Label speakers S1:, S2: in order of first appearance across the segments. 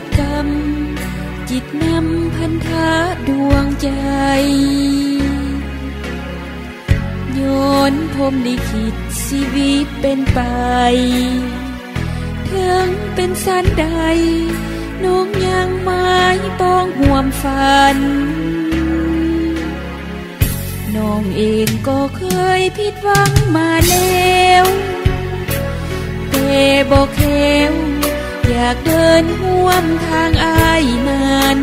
S1: ษกรรมจิตนำพันธะดวงใจโยนพรหมลิขิตชีวิตเป็นไปถึงเป็นสันใดน้องยังไม้ปองห่วมฝันน้องเองก็เคยผิดหวังมาแล้วแต่บอกแค่อยากเดินห่วมทางอ้ายนั้น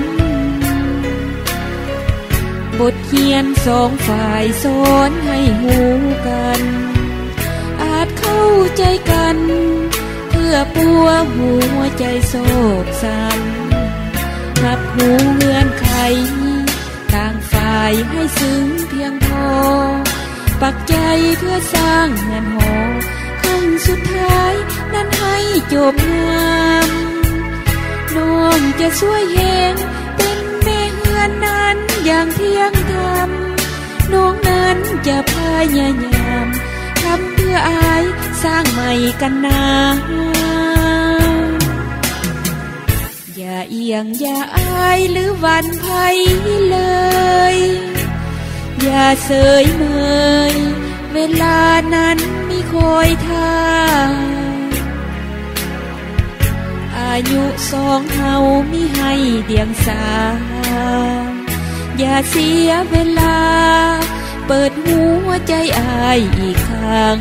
S1: บทเรียนสองฝ่ายสอนให้หูกันอาจเข้าใจกันเพื่อปัวหัวใจโศกสันรับหูเงื่อนไขต่างฝ่ายให้ซึ้งเพียงพอปักใจเพื่อสร้างเงินหอขั้นสุดท้ายนั้นให้จบงามน้องจะช่วยแหงเป็นแม่เฮือนนั้นอย่างเที่ยงธรรมน้องนั้นจะพยายามทำเพื่ออายสร้างใหม่กันนาอย่าเอียงอย่าอายหรือหวั่นไผ่เลยอย่าเสยเมยเวลานั้นมีคอยท่าอายุสองเฮามีให้เดียงสาอย่าเสียเวลาเปิดหัวใจอายอีกครั้ง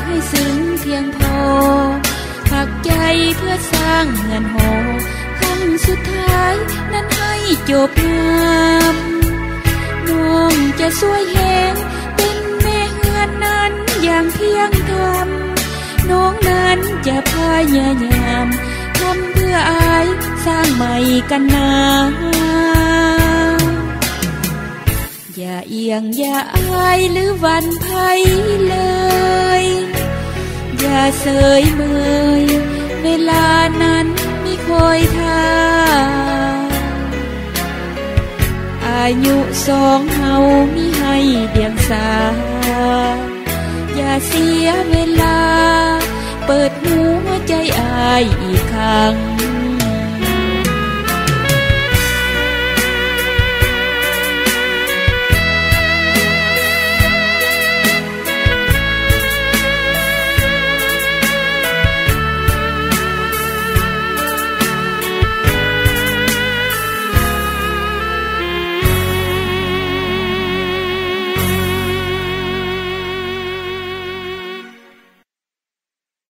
S1: ให้ซึ้งเพียงพอพักใจเพื่อสร้างเงินหอขั้นสุดท้ายนั้นให้จบงามน้องจะช่วยแหงเป็นแม่เฮือนนั้นอย่างเที่ยงธรรมน้องนั้นจะพยายามทำเพื่ออายสร้างใหม่กันนาอย่าเอียงอย่าอายหรือหวั่นไผ่เลยอย่าเสยเมยเวลานั้นมีคอยท่าอายุสองเฮามีให้เดียงสาอย่าเสียเวลาเปิดหัวใจอายอีกครั้ง